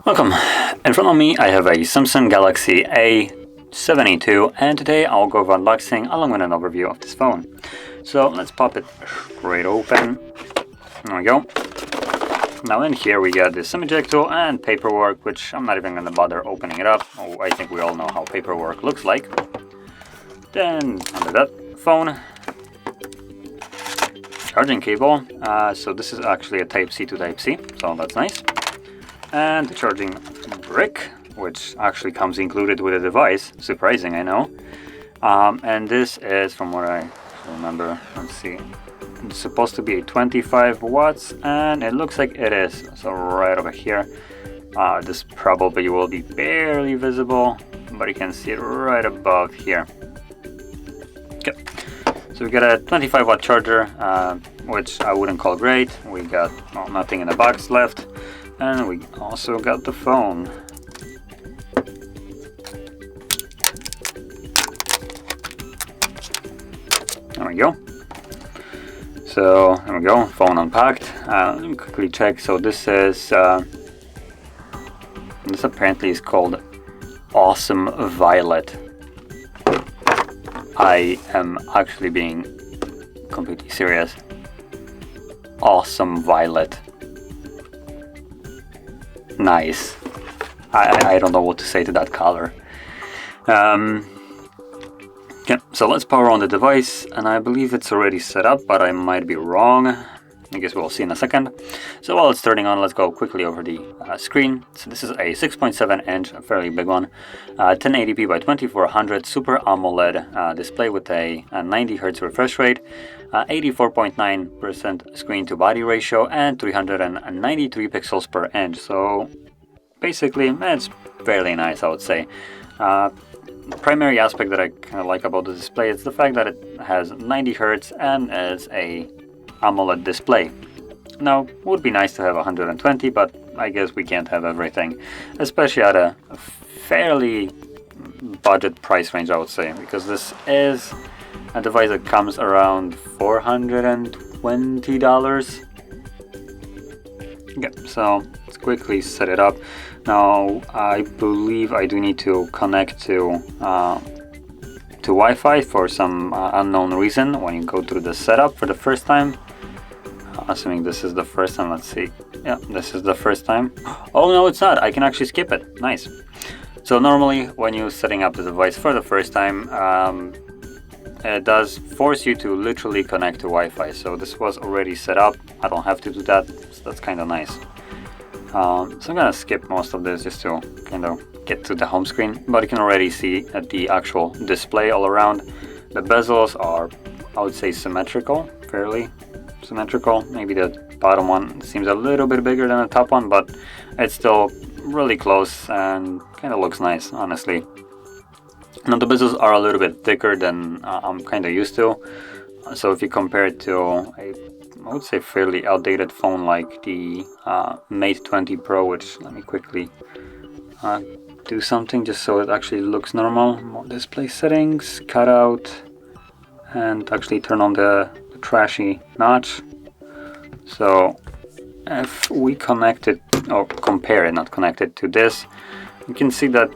Welcome. In front of me I have a Samsung Galaxy A72, and today I'll go over unboxing along with an overview of this phone. So let's pop it straight open. There we go. Now in here we got the SIM ejector and paperwork, which I'm not even going to bother opening it up. Oh, I think we all know how paperwork looks like. Then under that, phone. Charging cable. So this is actually a Type-C to Type-C, so that's nice. And the charging brick, which actually comes included with the device. Surprising, I know. And this is, from what I remember, let's see, it's supposed to be 25 watts, and it looks like it is. So right over here, this probably will be barely visible, but you can see it right above here. Okay, so we got a 25 watt charger, which I wouldn't call great. We got nothing in the box left. And we also got the phone. There we go. So there we go, phone unpacked. Let me quickly check. So this is this apparently is called Awesome Violet. I am actually being completely serious. Awesome Violet. Nice. I don't know what to say to that color. Okay, so let's power on the device, and I believe it's already set up, but I might be wrong. I guess we'll see in a second. So while it's turning on, let's go quickly over the screen. So this is a 6.7 inch, a fairly big one, 1080p by 2400 Super AMOLED display with a 90 Hz refresh rate, 84.9% screen to body ratio, and 393 pixels per inch. So basically, it's fairly nice, I would say. The primary aspect that I kind of like about the display is the fact that it has 90 Hz and is a AMOLED display. Now, it would be nice to have 120, but I guess we can't have everything, especially at a fairly budget price range, I would say, because this is a device that comes around $420. Okay, so let's quickly set it up. Now, I believe I do need to connect to Wi-Fi for some unknown reason when you go through the setup for the first time. Assuming this is the first time, let's see. Yeah, this is the first time. Oh no, it's not. I can actually skip it. Nice. So normally when you're setting up the device for the first time, it does force you to literally connect to Wi-Fi. So this was already set up. I don't have to do that. So that's kind of nice. So I'm gonna skip most of this just to kind of get to the home screen. But you can already see the actual display all around. The bezels are, I would say, symmetrical, fairly symmetrical. Maybe the bottom one seems a little bit bigger than the top one, but it's still really close and kind of looks nice, honestly. Now the bezels are a little bit thicker than I'm kind of used to. So if you compare it to I would say fairly outdated phone like the Mate 20 Pro, which let me quickly do something just so it actually looks normal. More display settings, cutout, and actually turn on the trashy notch. So if we connect it, or compare it, not connect it to this, you can see that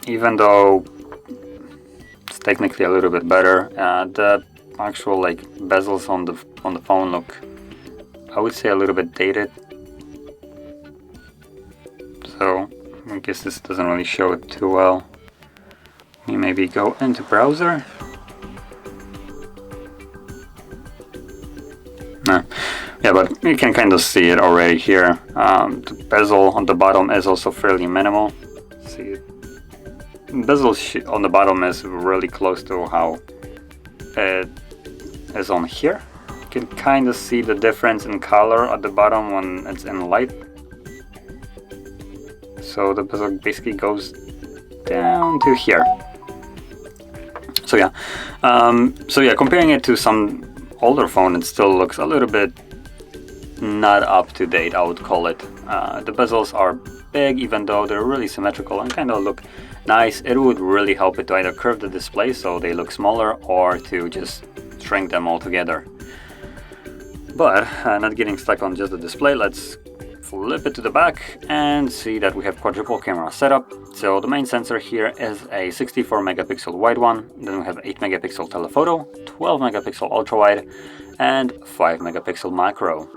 even though it's technically a little bit better, the actual like bezels on the phone look, I would say, a little bit dated. So I guess this doesn't really show it too well. We maybe go into browser. No. Yeah, but you can kind of see it already here. The bezel on the bottom is also fairly minimal. See, bezel on the bottom is really close to how it is on here. You can kind of see the difference in color at the bottom when it's in light. So the bezel basically goes down to here. So yeah, comparing it to some older phone, it still looks a little bit not up to date, I would call it. The bezels are big, even though they're really symmetrical and kind of look nice. It would really help it to either curve the display so they look smaller, or to just shrink them all together. But not getting stuck on just the display, let's flip it to the back and see that we have quadruple camera setup. So the main sensor here is a 64 megapixel wide one, then we have 8 megapixel telephoto, 12 megapixel ultra wide, and 5 megapixel macro.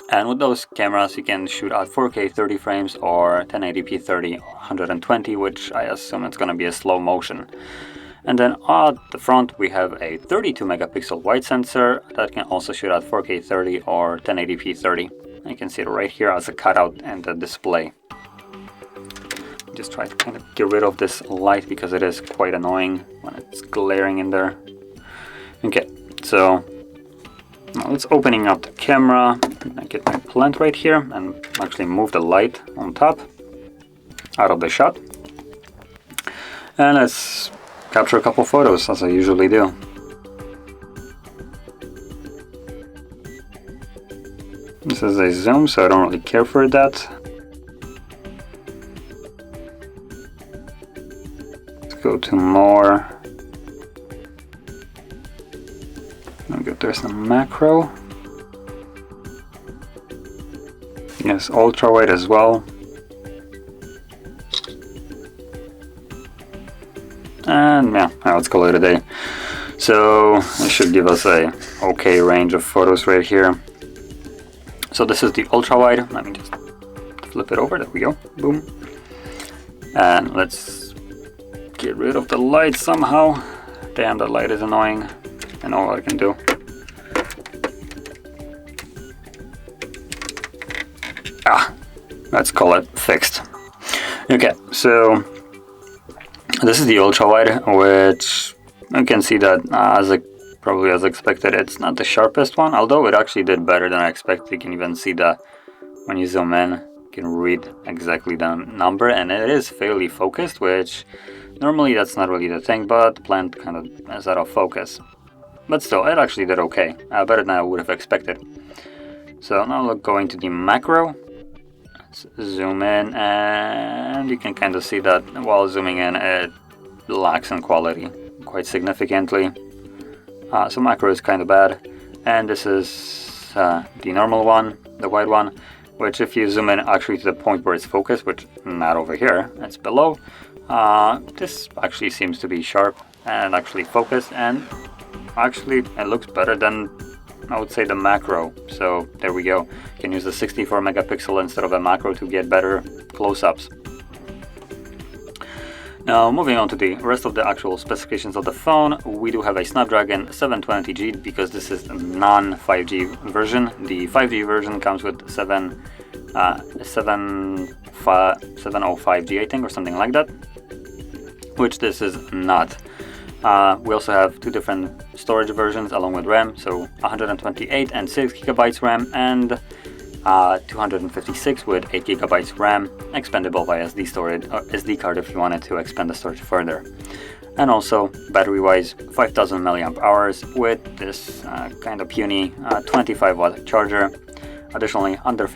And with those cameras you can shoot at 4K 30 frames or 1080p 30 or 120, which I assume it's gonna be a slow motion. And then at the front we have a 32 megapixel wide sensor that can also shoot at 4K 30 or 1080p 30. You can see it right here as a cutout in the display. Just try to kind of get rid of this light because it is quite annoying when it's glaring in there. Okay, so now let's opening up the camera. I get my plant right here and actually move the light on top out of the shot. And let's capture a couple photos as I usually do. This is a zoom, so I don't really care for that. Let's go to more. Okay, there's a macro. Yes, ultra wide as well. And yeah, let's call it a day. So it should give us a okay range of photos right here. So this is the ultra wide. Let me just flip it over. There we go. Boom. And let's get rid of the light somehow. Damn, the light is annoying. I know what I can do. Let's call it fixed. Okay, so this is the ultra wide, which you can see that probably as expected, it's not the sharpest one, although it actually did better than I expected. You can even see that when you zoom in, you can read exactly the number, and it is fairly focused, which normally that's not really the thing, but the plant kind of is out of focus. But still, it actually did okay, better than I would have expected. So now we're going to the macro. Let's zoom in, and you can kind of see that while zooming in, it lacks in quality quite significantly. So macro is kind of bad. And this is the normal one, the wide one, which if you zoom in actually to the point where it's focused, which not over here, it's below, this actually seems to be sharp and actually focused, and actually it looks better than I would say the macro. So there we go. You can use the 64 megapixel instead of a macro to get better close-ups. Now moving on to the rest of the actual specifications of the phone, we do have a Snapdragon 720G because this is the non-5G version. The 5G version comes with 705G I think, or something like that, which this is not. We also have two different storage versions along with RAM, so 128 and 6 gigabytes RAM and 256 with 8 gigabytes RAM, expandable by SD storage or SD card if you wanted to expand the storage further. And also battery wise, 5000 milliamp hours with this kind of puny 25 watt charger. Additionally, under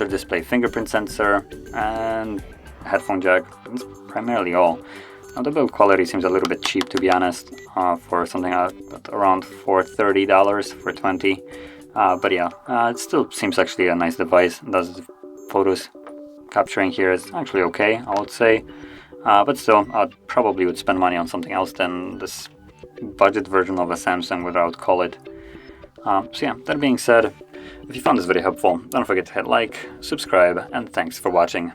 display fingerprint sensor and headphone jack. That's primarily all. Now the build quality seems a little bit cheap, to be honest, for something at around $430 for 20. But yeah, it still seems actually a nice device. Does photos capturing here is actually okay, I would say. But still, I probably would spend money on something else than this budget version of a Samsung, whatever I would call it. So yeah, that being said, if you found this video helpful, don't forget to hit like, subscribe, and thanks for watching.